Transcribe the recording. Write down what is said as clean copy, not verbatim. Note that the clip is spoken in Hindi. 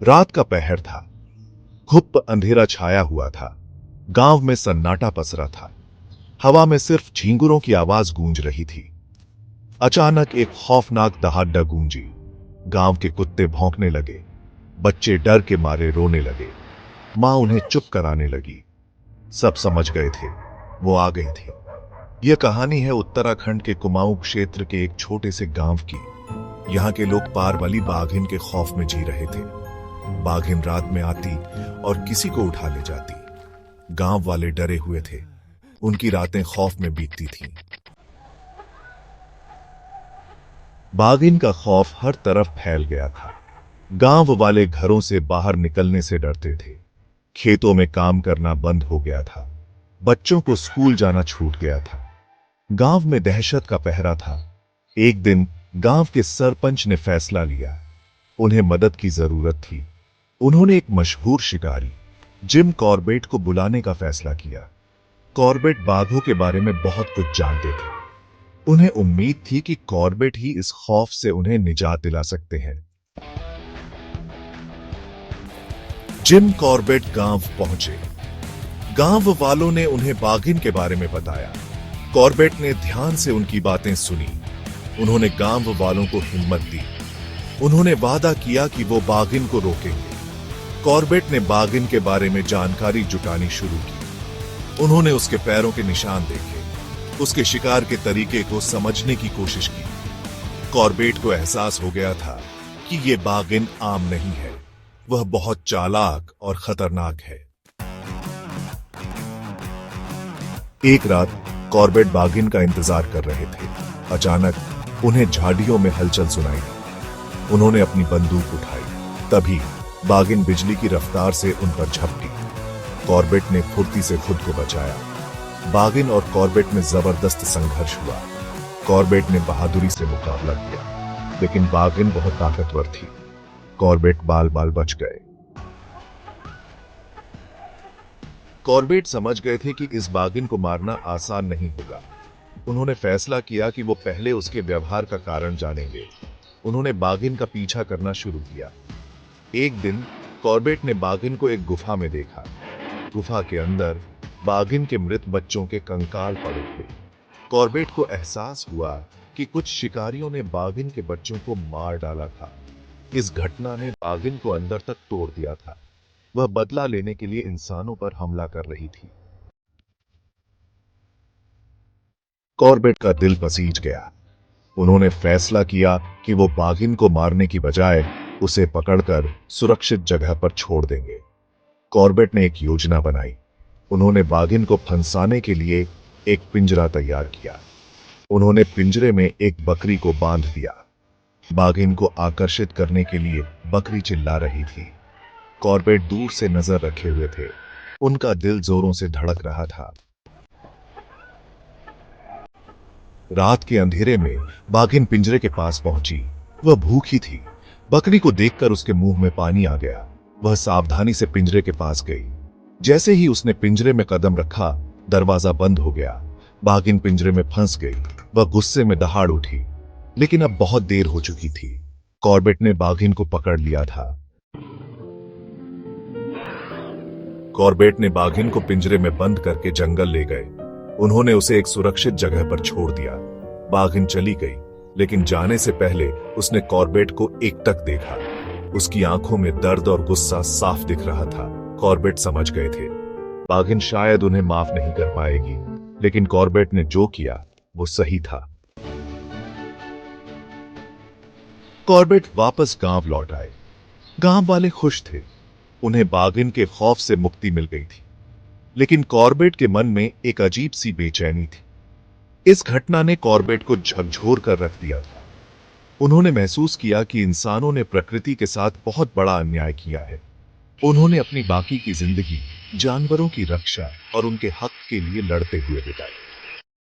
रात का पहर था। घुप अंधेरा छाया हुआ था। गांव में सन्नाटा पसरा था। हवा में सिर्फ झींगुरों की आवाज गूंज रही थी। अचानक एक खौफनाक दहाड़ गूंजी। गांव के कुत्ते भौंकने लगे। बच्चे डर के मारे रोने लगे। मां उन्हें चुप कराने लगी। सब समझ गए थे, वो आ गई थी। यह कहानी है उत्तराखंड के कुमाऊं क्षेत्र के एक छोटे से गांव की। यहाँ के लोग पार वाली बाघिन के खौफ में जी रहे थे। बाघिन रात में आती और किसी को उठा ले जाती। गांव वाले डरे हुए थे। उनकी रातें खौफ में बीतती थीं। बाघिन का खौफ हर तरफ फैल गया था। गांव वाले घरों से बाहर निकलने से डरते थे। खेतों में काम करना बंद हो गया था। बच्चों को स्कूल जाना छूट गया था। गांव में दहशत का पहरा था। एक दिन गांव के सरपंच ने फैसला लिया। उन्हें मदद की जरूरत थी। उन्होंने एक मशहूर शिकारी जिम कॉर्बेट को बुलाने का फैसला किया। कॉर्बेट बाघों के बारे में बहुत कुछ जानते थे। उन्हें उम्मीद थी कि कॉर्बेट ही इस खौफ से उन्हें निजात दिला सकते हैं। जिम कॉर्बेट गांव पहुंचे। गांव वालों ने उन्हें बाघिन के बारे में बताया। कॉर्बेट ने ध्यान से उनकी बातें सुनी। उन्होंने गांव वालों को हिम्मत दी। उन्होंने वादा किया कि वो बाघिन को रोकेंगे। कॉर्बेट ने बाघिन के बारे में जानकारी जुटानी शुरू की। उन्होंने उसके पैरों के निशान देखे, उसके शिकार के तरीके को समझने की कोशिश की। कॉर्बेट को एहसास हो गया था कि यह बाघिन आम नहीं है, वह बहुत चालाक और खतरनाक है। एक रात कॉर्बेट बाघिन का इंतजार कर रहे थे। अचानक उन्हें झाड़ियों में हलचल सुनाई दी। उन्होंने अपनी बंदूक उठाई। तभी बाघिन बिजली की रफ्तार से उन पर झपटी। कॉर्बेट ने फुर्ती से खुद को बचाया। बाघिन और कॉर्बेट में जबरदस्त संघर्ष हुआ। कॉर्बेट ने बहादुरी से मुकाबला किया, लेकिन बाघिन बहुत ताकतवर थी। कॉर्बेट बाल बाल बच गए। कॉर्बेट समझ गए थे कि इस बाघिन को मारना आसान नहीं होगा। उन्होंने फैसला किया कि वो पहले उसके व्यवहार का कारण जानेंगे। उन्होंने बाघिन का पीछा करना शुरू किया। एक दिन कॉर्बेट ने बाघिन को एक गुफा में देखा। गुफा के अंदर बाघिन के मृत बच्चों के कंकाल पड़े थे। कॉर्बेट को एहसास हुआ कि कुछ शिकारियों ने बाघिन के बच्चों को मार डाला था। इस घटना ने बाघिन को अंदर तक तोड़ दिया था। वह बदला लेने के लिए इंसानों पर हमला कर रही थी। कॉर्बेट का दिल पसीज गया। उन्होंने फैसला किया कि वो बाघिन को मारने की बजाय उसे पकड़कर सुरक्षित जगह पर छोड़ देंगे। कॉर्बेट ने एक योजना बनाई। उन्होंने बाघिन को फंसाने के लिए एक पिंजरा तैयार किया। उन्होंने पिंजरे में एक बकरी को बांध दिया। बाघिन को आकर्षित करने के लिए बकरी चिल्ला रही थी। कॉर्बेट दूर से नजर रखे हुए थे। उनका दिल जोरों से धड़क रहा था। रात के अंधेरे में बाघिन पिंजरे के पास पहुंची। वह भूखी थी। बकरी को देखकर उसके मुंह में पानी आ गया। वह सावधानी से पिंजरे के पास गई। जैसे ही उसने पिंजरे में कदम रखा, दरवाजा बंद हो गया। बाघिन पिंजरे में फंस गई। वह गुस्से में दहाड़ उठी, लेकिन अब बहुत देर हो चुकी थी। कॉर्बेट ने बाघिन को पकड़ लिया था। कॉर्बेट ने बाघिन को पिंजरे में बंद करके जंगल ले गए। उन्होंने उसे एक सुरक्षित जगह पर छोड़ दिया। बाघिन चली गई, लेकिन जाने से पहले उसने कॉर्बेट को एकटक देखा। उसकी आंखों में दर्द और गुस्सा साफ दिख रहा था। कॉर्बेट समझ गए थे बाघिन शायद उन्हें माफ नहीं कर पाएगी, लेकिन कॉर्बेट ने जो किया वो सही था। कॉर्बेट वापस गांव लौट आए। गांव वाले खुश थे। उन्हें बाघिन के खौफ से मुक्ति मिल गई थी, लेकिन कॉर्बेट के मन में एक अजीब सी बेचैनी थी। इस घटना ने कॉर्बेट को झकझोर कर रख दिया था। उन्होंने महसूस किया कि इंसानों ने प्रकृति के साथ बहुत बड़ा अन्याय किया है। उन्होंने अपनी बाकी की जिंदगी जानवरों की रक्षा और उनके हक के लिए लड़ते हुए बिताई।